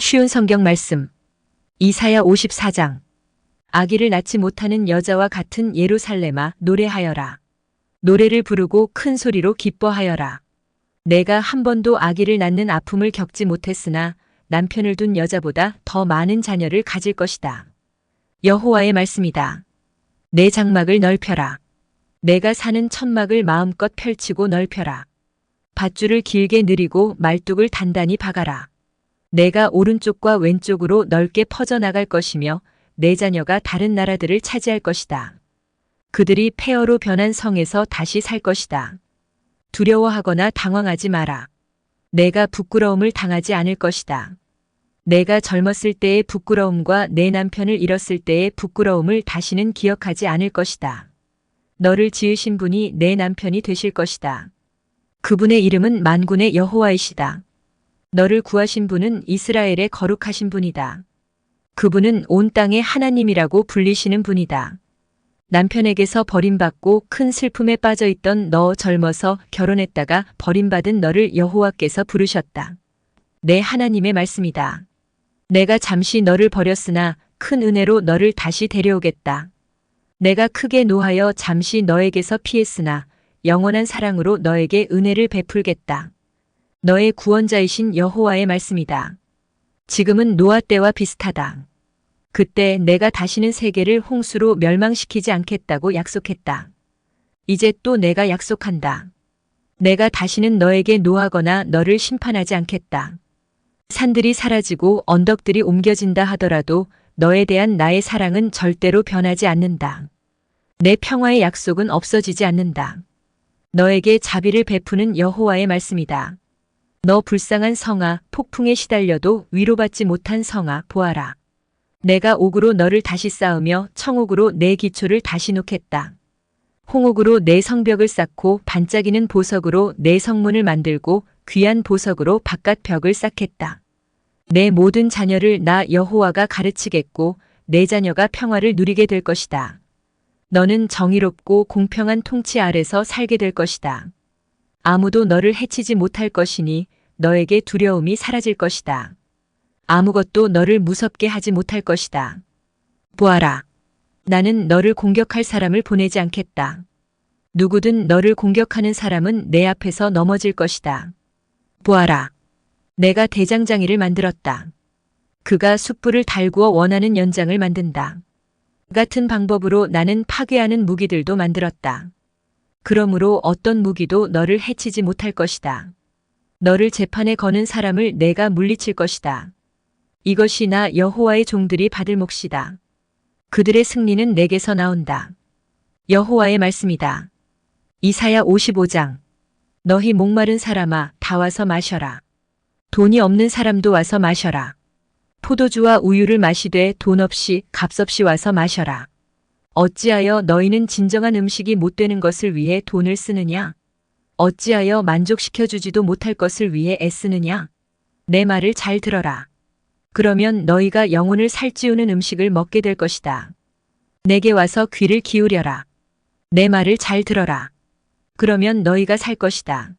쉬운 성경 말씀. 이사야 54장. 아기를 낳지 못하는 여자와 같은 예루살렘아, 노래하여라. 노래를 부르고 큰 소리로 기뻐하여라. 내가 한 번도 아기를 낳는 아픔을 겪지 못했으나 남편을 둔 여자보다 더 많은 자녀를 가질 것이다. 여호와의 말씀이다. 내 장막을 넓혀라. 내가 사는 천막을 마음껏 펼치고 넓혀라. 밧줄을 길게 늘이고 말뚝을 단단히 박아라. 내가 오른쪽과 왼쪽으로 넓게 퍼져나갈 것이며 내 자녀가 다른 나라들을 차지할 것이다. 그들이 폐허로 변한 성에서 다시 살 것이다. 두려워하거나 당황하지 마라. 내가 부끄러움을 당하지 않을 것이다. 내가 젊었을 때의 부끄러움과 내 남편을 잃었을 때의 부끄러움을 다시는 기억하지 않을 것이다. 너를 지으신 분이 내 남편이 되실 것이다. 그분의 이름은 만군의 여호와이시다. 너를 구하신 분은 이스라엘의 거룩하신 분이다. 그분은 온 땅의 하나님이라고 불리시는 분이다. 남편에게서 버림받고 큰 슬픔에 빠져있던 너, 젊어서 결혼했다가 버림받은 너를 여호와께서 부르셨다. 내 하나님의 말씀이다. 내가 잠시 너를 버렸으나 큰 은혜로 너를 다시 데려오겠다. 내가 크게 노하여 잠시 너에게서 피했으나 영원한 사랑으로 너에게 은혜를 베풀겠다. 너의 구원자이신 여호와의 말씀이다. 지금은 노아 때와 비슷하다. 그때 내가 다시는 세계를 홍수로 멸망시키지 않겠다고 약속했다. 이제 또 내가 약속한다. 내가 다시는 너에게 노하거나 너를 심판하지 않겠다. 산들이 사라지고 언덕들이 옮겨진다 하더라도 너에 대한 나의 사랑은 절대로 변하지 않는다. 내 평화의 약속은 없어지지 않는다. 너에게 자비를 베푸는 여호와의 말씀이다. 너 불쌍한 성아, 폭풍에 시달려도 위로받지 못한 성아, 보아라. 내가 옥으로 너를 다시 쌓으며 청옥으로 내 기초를 다시 놓겠다. 홍옥으로 내 성벽을 쌓고 반짝이는 보석으로 내 성문을 만들고 귀한 보석으로 바깥 벽을 쌓겠다. 내 모든 자녀를 나 여호와가 가르치겠고 내 자녀가 평화를 누리게 될 것이다. 너는 정의롭고 공평한 통치 아래서 살게 될 것이다. 아무도 너를 해치지 못할 것이니 너에게 두려움이 사라질 것이다. 아무것도 너를 무섭게 하지 못할 것이다. 보아라. 나는 너를 공격할 사람을 보내지 않겠다. 누구든 너를 공격하는 사람은 내 앞에서 넘어질 것이다. 보아라. 내가 대장장이를 만들었다. 그가 숯불을 달구어 원하는 연장을 만든다. 같은 방법으로 나는 파괴하는 무기들도 만들었다. 그러므로 어떤 무기도 너를 해치지 못할 것이다. 너를 재판에 거는 사람을 내가 물리칠 것이다. 이것이 나 여호와의 종들이 받을 몫이다. 그들의 승리는 내게서 나온다. 여호와의 말씀이다. 이사야 55장. 너희 목마른 사람아, 다 와서 마셔라. 돈이 없는 사람도 와서 마셔라. 포도주와 우유를 마시되 돈 없이 값없이 와서 마셔라. 어찌하여 너희는 진정한 음식이 못 되는 것을 위해 돈을 쓰느냐? 어찌하여 만족시켜주지도 못할 것을 위해 애쓰느냐? 내 말을 잘 들어라. 그러면 너희가 영혼을 살찌우는 음식을 먹게 될 것이다. 내게 와서 귀를 기울여라. 내 말을 잘 들어라. 그러면 너희가 살 것이다.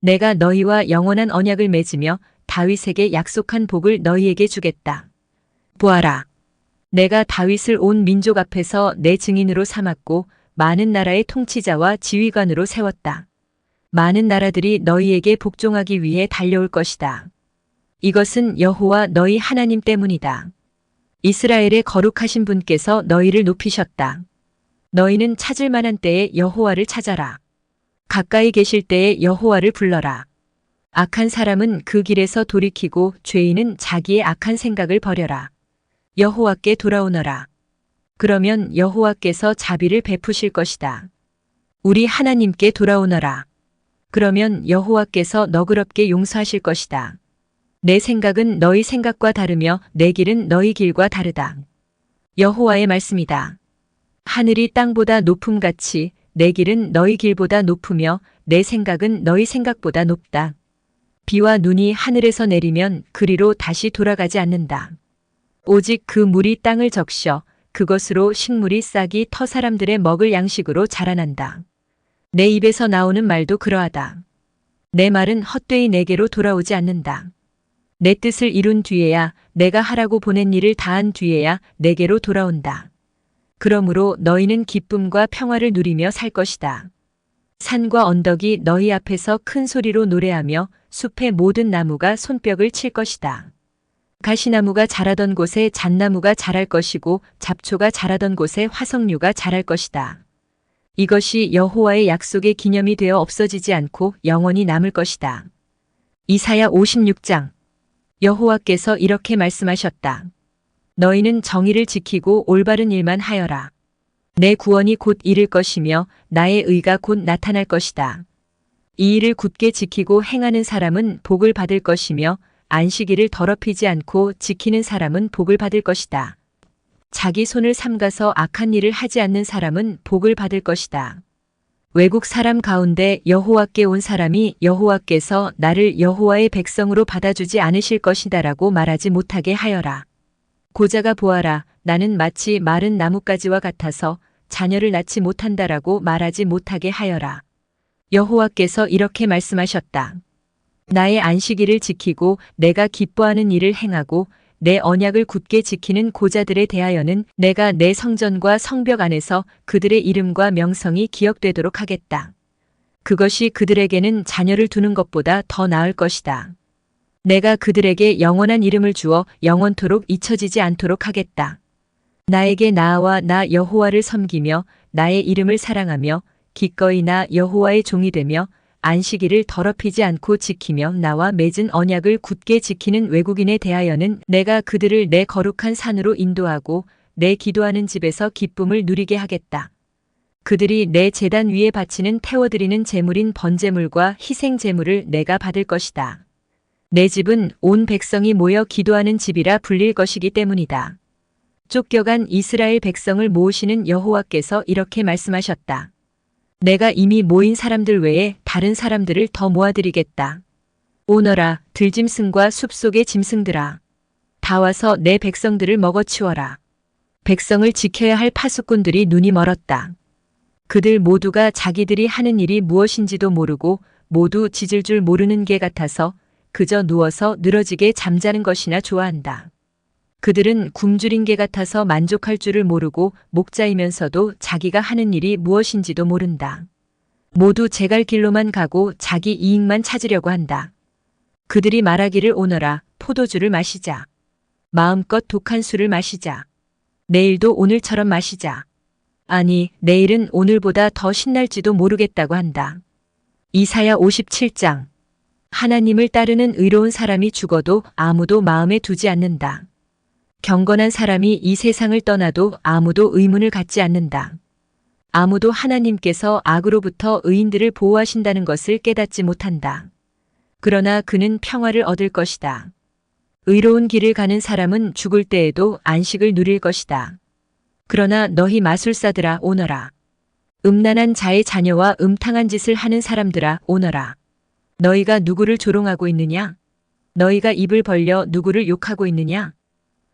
내가 너희와 영원한 언약을 맺으며 다윗에게 약속한 복을 너희에게 주겠다. 보아라. 내가 다윗을 온 민족 앞에서 내 증인으로 삼았고 많은 나라의 통치자와 지휘관으로 세웠다. 많은 나라들이 너희에게 복종하기 위해 달려올 것이다. 이것은 여호와 너희 하나님 때문이다. 이스라엘의 거룩하신 분께서 너희를 높이셨다. 너희는 찾을 만한 때에 여호와를 찾아라. 가까이 계실 때에 여호와를 불러라. 악한 사람은 그 길에서 돌이키고 죄인은 자기의 악한 생각을 버려라. 여호와께 돌아오너라. 그러면 여호와께서 자비를 베푸실 것이다. 우리 하나님께 돌아오너라. 그러면 여호와께서 너그럽게 용서하실 것이다. 내 생각은 너희 생각과 다르며 내 길은 너희 길과 다르다. 여호와의 말씀이다. 하늘이 땅보다 높음같이 내 길은 너희 길보다 높으며 내 생각은 너희 생각보다 높다. 비와 눈이 하늘에서 내리면 그리로 다시 돌아가지 않는다. 오직 그 물이 땅을 적셔 그것으로 식물이 싹이 터 사람들의 먹을 양식으로 자라난다. 내 입에서 나오는 말도 그러하다. 내 말은 헛되이 내게로 돌아오지 않는다. 내 뜻을 이룬 뒤에야 내가 하라고 보낸 일을 다한 뒤에야 내게로 돌아온다. 그러므로 너희는 기쁨과 평화를 누리며 살 것이다. 산과 언덕이 너희 앞에서 큰 소리로 노래하며 숲의 모든 나무가 손뼉을 칠 것이다. 가시나무가 자라던 곳에 잣나무가 자랄 것이고 잡초가 자라던 곳에 화석류가 자랄 것이다. 이것이 여호와의 약속의 기념이 되어 없어지지 않고 영원히 남을 것이다. 이사야 56장. 여호와께서 이렇게 말씀하셨다. 너희는 정의를 지키고 올바른 일만 하여라. 내 구원이 곧 이를 것이며 나의 의가 곧 나타날 것이다. 이 일을 굳게 지키고 행하는 사람은 복을 받을 것이며 안식일을 더럽히지 않고 지키는 사람은 복을 받을 것이다. 자기 손을 삼가서 악한 일을 하지 않는 사람은 복을 받을 것이다. 외국 사람 가운데 여호와께 온 사람이 여호와께서 나를 여호와의 백성으로 받아주지 않으실 것이다라고 말하지 못하게 하여라. 고자가 보아라, 나는 마치 마른 나뭇가지와 같아서 자녀를 낳지 못한다라고 말하지 못하게 하여라. 여호와께서 이렇게 말씀하셨다. 나의 안식일을 지키고 내가 기뻐하는 일을 행하고 내 언약을 굳게 지키는 고자들에 대하여는 내가 내 성전과 성벽 안에서 그들의 이름과 명성이 기억되도록 하겠다. 그것이 그들에게는 자녀를 두는 것보다 더 나을 것이다. 내가 그들에게 영원한 이름을 주어 영원토록 잊혀지지 않도록 하겠다. 나에게 나아와 나 여호와를 섬기며 나의 이름을 사랑하며 기꺼이 나 여호와의 종이 되며 안식일을 더럽히지 않고 지키며 나와 맺은 언약을 굳게 지키는 외국인에 대하여는 내가 그들을 내 거룩한 산으로 인도하고 내 기도하는 집에서 기쁨을 누리게 하겠다. 그들이 내 제단 위에 바치는 태워드리는 제물인 번제물과 희생 제물을 내가 받을 것이다. 내 집은 온 백성이 모여 기도하는 집이라 불릴 것이기 때문이다. 쫓겨간 이스라엘 백성을 모으시는 여호와께서 이렇게 말씀하셨다. 내가 이미 모인 사람들 외에 다른 사람들을 더 모아드리겠다. 오너라, 들짐승과 숲속의 짐승들아. 다 와서 내 백성들을 먹어치워라. 백성을 지켜야 할 파수꾼들이 눈이 멀었다. 그들 모두가 자기들이 하는 일이 무엇인지도 모르고 모두 짖을 줄 모르는 개 같아서 그저 누워서 늘어지게 잠자는 것이나 좋아한다. 그들은 굶주린 개 같아서 만족할 줄을 모르고 목자이면서도 자기가 하는 일이 무엇인지도 모른다. 모두 제갈 길로만 가고 자기 이익만 찾으려고 한다. 그들이 말하기를 오너라, 포도주를 마시자. 마음껏 독한 술을 마시자. 내일도 오늘처럼 마시자. 아니, 내일은 오늘보다 더 신날지도 모르겠다고 한다. 이사야 57장. 하나님을 따르는 의로운 사람이 죽어도 아무도 마음에 두지 않는다. 경건한 사람이 이 세상을 떠나도 아무도 의문을 갖지 않는다. 아무도 하나님께서 악으로부터 의인들을 보호하신다는 것을 깨닫지 못한다. 그러나 그는 평화를 얻을 것이다. 의로운 길을 가는 사람은 죽을 때에도 안식을 누릴 것이다. 그러나 너희 마술사들아 오너라. 음란한 자의 자녀와 음탕한 짓을 하는 사람들아 오너라. 너희가 누구를 조롱하고 있느냐? 너희가 입을 벌려 누구를 욕하고 있느냐?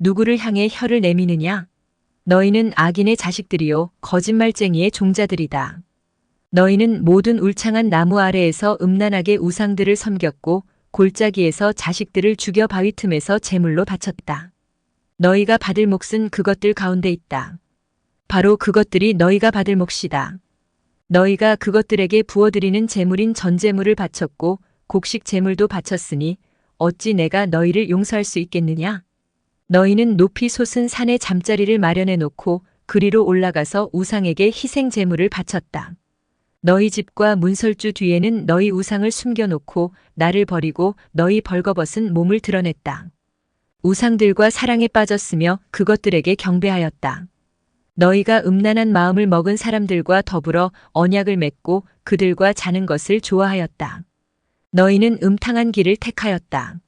누구를 향해 혀를 내미느냐? 너희는 악인의 자식들이요 거짓말쟁이의 종자들이다. 너희는 모든 울창한 나무 아래에서 음란하게 우상들을 섬겼고 골짜기에서 자식들을 죽여 바위 틈에서 제물로 바쳤다. 너희가 받을 몫은 그것들 가운데 있다. 바로 그것들이 너희가 받을 몫이다. 너희가 그것들에게 부어드리는 제물인 전제물을 바쳤고 곡식 제물도 바쳤으니 어찌 내가 너희를 용서할 수 있겠느냐? 너희는 높이 솟은 산에 잠자리를 마련해 놓고 그리로 올라가서 우상에게 희생 제물을 바쳤다. 너희 집과 문설주 뒤에는 너희 우상을 숨겨놓고 나를 버리고 너희 벌거벗은 몸을 드러냈다. 우상들과 사랑에 빠졌으며 그것들에게 경배하였다. 너희가 음란한 마음을 먹은 사람들과 더불어 언약을 맺고 그들과 자는 것을 좋아하였다. 너희는 음탕한 길을 택하였다.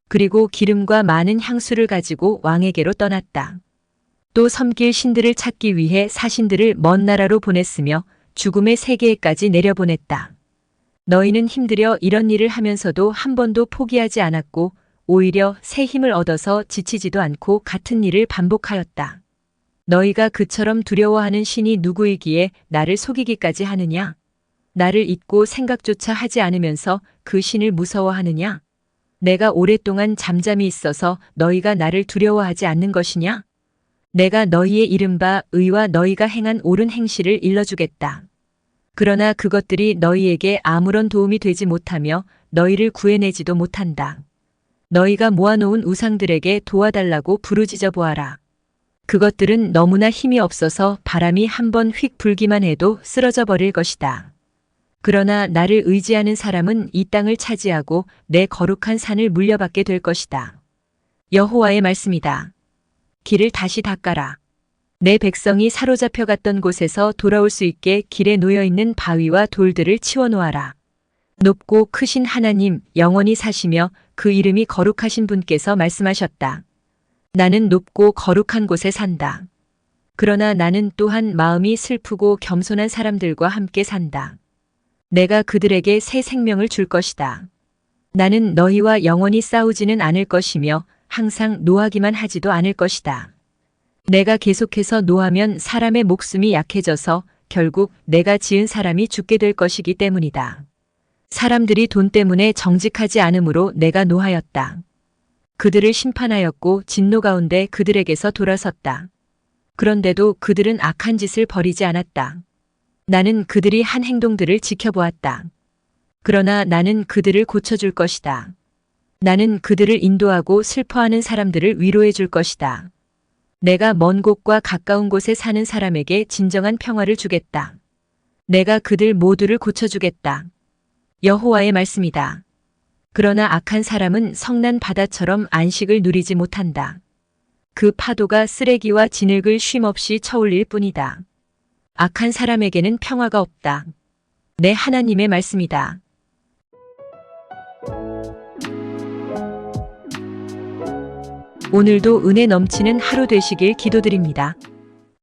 그리고 기름과 많은 향수를 가지고 왕에게로 떠났다. 또 섬길 신들을 찾기 위해 사신들을 먼 나라로 보냈으며 죽음의 세계에까지 내려보냈다. 너희는 힘들여 이런 일을 하면서도 한 번도 포기하지 않았고 오히려 새 힘을 얻어서 지치지도 않고 같은 일을 반복하였다. 너희가 그처럼 두려워하는 신이 누구이기에 나를 속이기까지 하느냐? 나를 잊고 생각조차 하지 않으면서 그 신을 무서워하느냐? 내가 오랫동안 잠잠히 있어서 너희가 나를 두려워하지 않는 것이냐? 내가 너희의 이른바 의와 너희가 행한 옳은 행실을 일러주겠다. 그러나 그것들이 너희에게 아무런 도움이 되지 못하며 너희를 구해내지도 못한다. 너희가 모아놓은 우상들에게 도와달라고 부르짖어 보아라. 그것들은 너무나 힘이 없어서 바람이 한번 휙 불기만 해도 쓰러져 버릴 것이다. 그러나 나를 의지하는 사람은 이 땅을 차지하고 내 거룩한 산을 물려받게 될 것이다. 여호와의 말씀이다. 길을 다시 닦아라. 내 백성이 사로잡혀 갔던 곳에서 돌아올 수 있게 길에 놓여있는 바위와 돌들을 치워놓아라. 높고 크신 하나님 영원히 사시며 그 이름이 거룩하신 분께서 말씀하셨다. 나는 높고 거룩한 곳에 산다. 그러나 나는 또한 마음이 슬프고 겸손한 사람들과 함께 산다. 내가 그들에게 새 생명을 줄 것이다. 나는 너희와 영원히 싸우지는 않을 것이며 항상 노하기만 하지도 않을 것이다. 내가 계속해서 노하면 사람의 목숨이 약해져서 결국 내가 지은 사람이 죽게 될 것이기 때문이다. 사람들이 돈 때문에 정직하지 않으므로 내가 노하였다. 그들을 심판하였고 진노 가운데 그들에게서 돌아섰다. 그런데도 그들은 악한 짓을 버리지 않았다. 나는 그들이 한 행동들을 지켜보았다. 그러나 나는 그들을 고쳐줄 것이다. 나는 그들을 인도하고 슬퍼하는 사람들을 위로해 줄 것이다. 내가 먼 곳과 가까운 곳에 사는 사람에게 진정한 평화를 주겠다. 내가 그들 모두를 고쳐주겠다. 여호와의 말씀이다. 그러나 악한 사람은 성난 바다처럼 안식을 누리지 못한다. 그 파도가 쓰레기와 진흙을 쉼없이 쳐올릴 뿐이다. 악한 사람에게는 평화가 없다. 내 하나님의 말씀이다. 오늘도 은혜 넘치는 하루 되시길 기도드립니다.